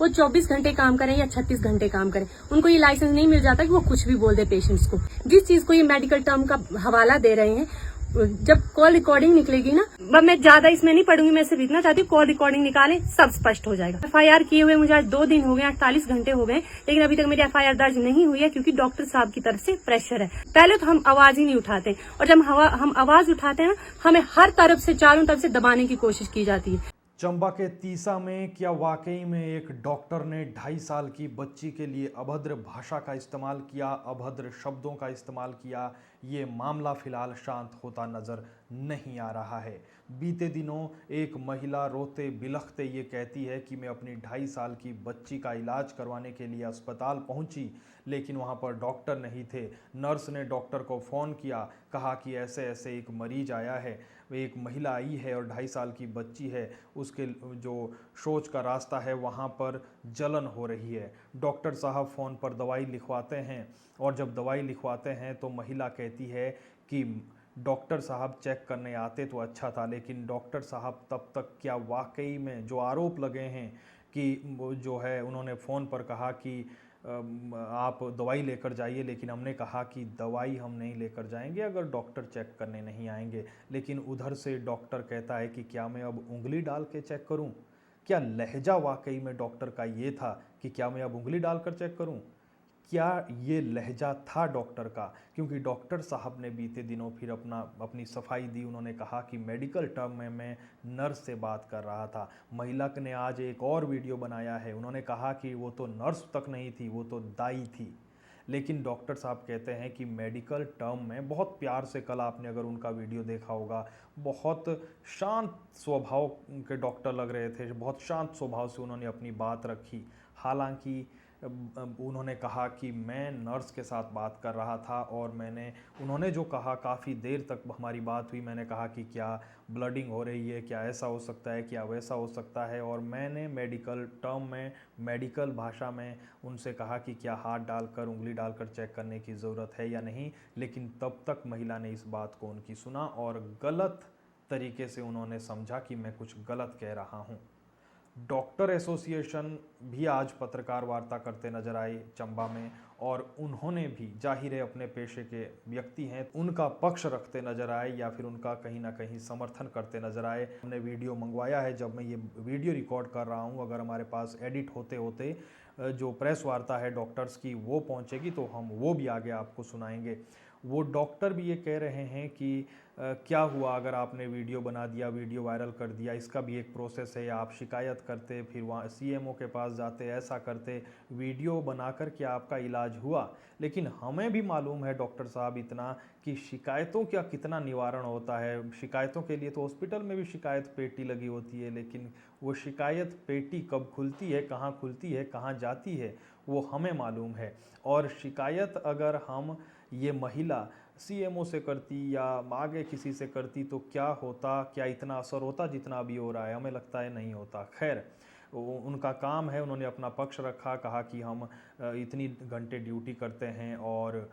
वो 24 घंटे काम करें या 36 घंटे काम करें, उनको ये लाइसेंस नहीं मिल जाता कि वो कुछ भी बोल दे पेशेंट्स को। जिस चीज को ये मेडिकल टर्म का हवाला दे रहे हैं, जब कॉल रिकॉर्डिंग निकलेगी ना, मैं ज्यादा इसमें नहीं पढ़ूंगी, मैं सिर्फ इतना चाहती हूँ कॉल रिकॉर्डिंग निकालें, सब स्पष्ट हो जाएगा। FIR किए हुए मुझे आज 2 दिन हो गए, 48 घंटे हो गए, लेकिन अभी तक मेरी FIR दर्ज नहीं हुई है, क्योंकि डॉक्टर साहब की तरफ से प्रेशर है। पहले तो हम आवाज ही नहीं उठाते, और जब हम आवाज उठाते हैं, हमें हर तरफ से, चारों तरफ से दबाने की कोशिश की जाती है। चंबा के तीसा में क्या वाकई में एक डॉक्टर ने 2.5 साल की बच्ची के लिए अभद्र भाषा का इस्तेमाल किया, अभद्र शब्दों का इस्तेमाल किया? ये मामला फिलहाल शांत होता नजर नहीं आ रहा है। बीते दिनों एक महिला रोते बिलखते ये कहती है कि मैं अपनी 2.5 साल की बच्ची का इलाज करवाने के लिए अस्पताल पहुंची, लेकिन वहां पर डॉक्टर नहीं थे। नर्स ने डॉक्टर को फ़ोन किया, कहा कि ऐसे ऐसे एक मरीज आया है, एक महिला आई है और 2.5 साल की बच्ची है, उसके जो शौच का रास्ता है वहाँ पर जलन हो रही है। डॉक्टर साहब फ़ोन पर दवाई लिखवाते हैं, और जब दवाई लिखवाते हैं तो महिला कहती है कि डॉक्टर साहब चेक करने आते तो अच्छा था, लेकिन डॉक्टर साहब तब तक क्या वाकई में जो आरोप लगे हैं कि वो जो है, उन्होंने फ़ोन पर कहा कि आप दवाई लेकर जाइए, लेकिन हमने कहा कि दवाई हम नहीं लेकर जाएंगे अगर डॉक्टर चेक करने नहीं आएंगे। लेकिन उधर से डॉक्टर कहता है कि क्या मैं अब उंगली डाल के चेक करूं? क्या लहजा वाकई में डॉक्टर का ये था कि क्या मैं अब उंगली डालकर चेक करूं? क्या ये लहजा था डॉक्टर का? क्योंकि डॉक्टर साहब ने बीते दिनों फिर अपनी सफाई दी। उन्होंने कहा कि मेडिकल टर्म में मैं नर्स से बात कर रहा था। महिला ने आज एक और वीडियो बनाया है, उन्होंने कहा कि वो तो नर्स तक नहीं थी, वो तो दाई थी। लेकिन डॉक्टर साहब कहते हैं कि मेडिकल टर्म में बहुत प्यार से, कल आपने अगर उनका वीडियो देखा होगा, बहुत शांत स्वभाव के डॉक्टर लग रहे थे, बहुत शांत स्वभाव से उन्होंने अपनी बात रखी। हालांकि उन्होंने कहा कि मैं नर्स के साथ बात कर रहा था और उन्होंने जो कहा, काफ़ी देर तक हमारी बात हुई। मैंने कहा कि क्या ब्लडिंग हो रही है, क्या ऐसा हो सकता है, क्या वैसा हो सकता है, और मैंने मेडिकल टर्म में, मेडिकल भाषा में उनसे कहा कि क्या हाथ डालकर, उंगली डालकर चेक करने की ज़रूरत है या नहीं। लेकिन तब तक महिला ने इस बात को उनकी सुना और गलत तरीके से उन्होंने समझा कि मैं कुछ गलत कह रहा हूँ। डॉक्टर एसोसिएशन भी आज पत्रकार वार्ता करते नजर आए चंबा में, और उन्होंने भी, जाहिर है अपने पेशे के व्यक्ति हैं, उनका पक्ष रखते नजर आए या फिर उनका कहीं ना कहीं समर्थन करते नजर आए। हमने वीडियो मंगवाया है, जब मैं ये वीडियो रिकॉर्ड कर रहा हूँ, अगर हमारे पास एडिट होते होते जो प्रेस वार्ता है डॉक्टर्स की वो पहुँचेगी तो हम वो भी आगे आपको सुनाएंगे। वो डॉक्टर भी ये कह रहे हैं कि क्या हुआ अगर आपने वीडियो बना दिया, वीडियो वायरल कर दिया, इसका भी एक प्रोसेस है। आप शिकायत करते, फिर वहाँ CMO के पास जाते, ऐसा करते, वीडियो बनाकर क्या आपका इलाज हुआ? लेकिन हमें भी मालूम है डॉक्टर साहब इतना कि शिकायतों का कितना निवारण होता है। शिकायतों के लिए तो हॉस्पिटल में भी शिकायत पेटी लगी होती है, लेकिन वो शिकायत पेटी कब खुलती है, कहाँ खुलती है, कहाँ जाती है, वो हमें मालूम है। और शिकायत अगर हम, ये महिला CMO से करती या आगे किसी से करती तो क्या होता, क्या इतना असर होता जितना अभी हो रहा है? हमें लगता है नहीं होता। खैर, उनका काम है, उन्होंने अपना पक्ष रखा, कहा कि हम इतनी घंटे ड्यूटी करते हैं और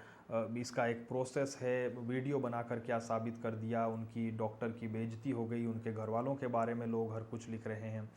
इसका एक प्रोसेस है। वीडियो बनाकर क्या साबित कर दिया? उनकी डॉक्टर की बेइज्जती हो गई, उनके घर वालों के बारे में लोग हर कुछ लिख रहे हैं।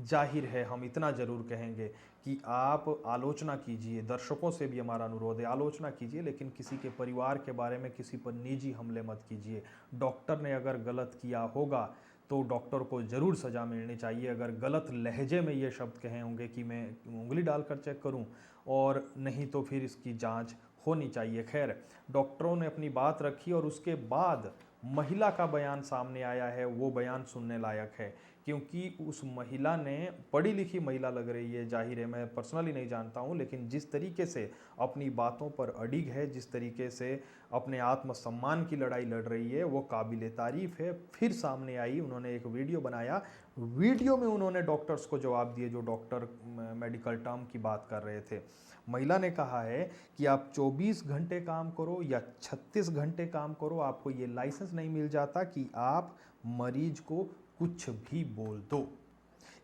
जाहिर है हम इतना ज़रूर कहेंगे कि आप आलोचना कीजिए, दर्शकों से भी हमारा अनुरोध है, आलोचना कीजिए, लेकिन किसी के परिवार के बारे में किसी पर निजी हमले मत कीजिए। डॉक्टर ने अगर गलत किया होगा तो डॉक्टर को ज़रूर सज़ा मिलनी चाहिए। अगर गलत लहजे में ये शब्द कहे होंगे कि मैं उंगली डालकर चेक करूं, और नहीं तो फिर इसकी जांच होनी चाहिए। खैर, डॉक्टरों ने अपनी बात रखी और उसके बाद महिला का बयान सामने आया है। वो बयान सुनने लायक है, क्योंकि उस महिला ने, पढ़ी लिखी महिला लग रही है, जाहिर है मैं पर्सनली नहीं जानता हूँ, लेकिन जिस तरीके से अपनी बातों पर अडिग है, जिस तरीके से अपने आत्मसम्मान की लड़ाई लड़ रही है, वो काबिले तारीफ है। फिर सामने आई, उन्होंने एक वीडियो बनाया, वीडियो में उन्होंने डॉक्टर्स को जवाब दिए जो डॉक्टर मेडिकल टर्म की बात कर रहे थे। महिला ने कहा है कि आप 24 घंटे काम करो या 36 घंटे काम करो, आपको ये लाइसेंस नहीं मिल जाता कि आप मरीज को कुछ भी बोल दो।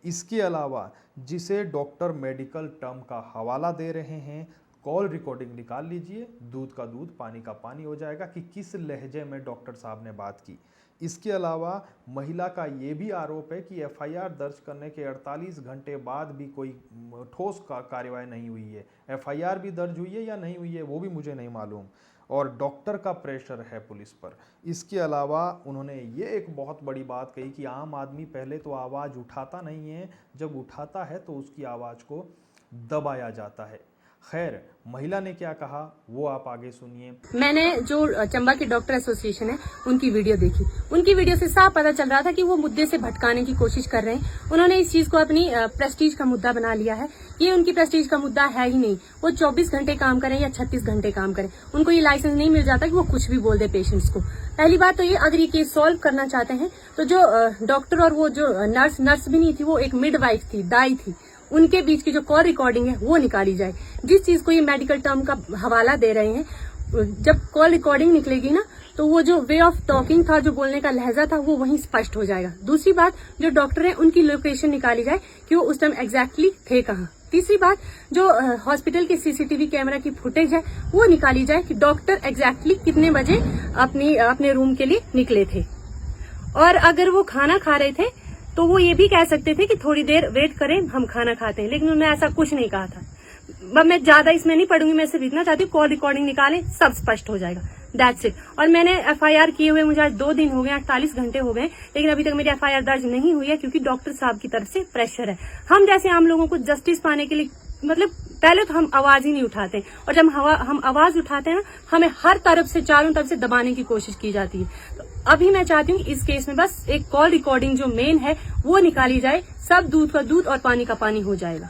इसके अलावा जिसे डॉक्टर मेडिकल टर्म का हवाला दे रहे हैं, कॉल रिकॉर्डिंग निकाल लीजिए, दूध का दूध पानी का पानी हो जाएगा कि किस लहजे में डॉक्टर साहब ने बात की। इसके अलावा महिला का ये भी आरोप है कि एफआईआर दर्ज करने के 48 घंटे बाद भी कोई ठोस कार्यवाही नहीं हुई है। एफआईआर भी दर्ज हुई है या नहीं हुई है वो भी मुझे नहीं मालूम, और डॉक्टर का प्रेशर है पुलिस पर। इसके अलावा उन्होंने ये एक बहुत बड़ी बात कही कि आम आदमी पहले तो आवाज़ उठाता नहीं है, जब उठाता है तो उसकी आवाज़ को दबाया जाता है। खैर, महिला ने क्या कहा वो आप आगे सुनिए। मैंने जो चंबा के डॉक्टर एसोसिएशन है उनकी वीडियो देखी। उनकी वीडियो से साफ पता चल रहा था कि वो मुद्दे से भटकाने की कोशिश कर रहे हैं। उन्होंने इस चीज को अपनी प्रेस्टीज का मुद्दा बना लिया है। ये उनकी प्रेस्टीज का मुद्दा है ही नहीं। वो 24 घंटे काम करें या 36 घंटे काम करें, उनको ये लाइसेंस नहीं मिल जाता कि वो कुछ भी बोल दे पेशेंट्स को। पहली बात तो ये, अगर ये केस सॉल्व करना चाहते हैं तो जो डॉक्टर और वो जो नर्स भी नहीं थी, वो एक मिडवाइफ थी, दाई थी, उनके बीच की जो कॉल रिकॉर्डिंग है वो निकाली जाए। जिस चीज को ये मेडिकल टर्म का हवाला दे रहे हैं, जब कॉल रिकॉर्डिंग निकलेगी ना तो वो जो वे ऑफ टॉकिंग था, जो बोलने का लहजा था, वो वहीं स्पष्ट हो जाएगा। दूसरी बात, जो डॉक्टर है उनकी लोकेशन निकाली जाए कि वो उस टाइम एग्जैक्टली थे कहाँ। तीसरी बात, जो हॉस्पिटल के सीसीटीवी कैमरा की फुटेज है वो निकाली जाए कि डॉक्टर एग्जैक्टली कितने बजे अपने रूम के लिए निकले थे। और अगर वो खाना खा रहे थे तो वो ये भी कह सकते थे कि थोड़ी देर वेट करें, हम खाना खाते हैं, लेकिन उन्होंने ऐसा कुछ नहीं कहा था। मैं ज्यादा इसमें नहीं पढ़ूंगी, मैं सिर्फ इतना चाहती हूँ कॉल रिकॉर्डिंग निकालें, सब स्पष्ट हो जाएगा। That's it. और मैंने एफआईआर किए हुए मुझे आज 2 दिन हो गए, 48 घंटे हो गए, लेकिन अभी तक मेरी एफआईआर दर्ज नहीं हुई है क्योंकि डॉक्टर साहब की तरफ से प्रेशर है। हम जैसे आम लोगों को जस्टिस पाने के लिए, मतलब पहले तो हम आवाज ही नहीं उठाते, और जब हम आवाज उठाते हैं ना, हमें हर तरफ से, चारों तरफ से दबाने की कोशिश की जाती है। तो अभी मैं चाहती हूँ इस केस में बस एक कॉल रिकॉर्डिंग जो मेन है वो निकाली जाए, सब दूध का दूध और पानी का पानी हो जाएगा।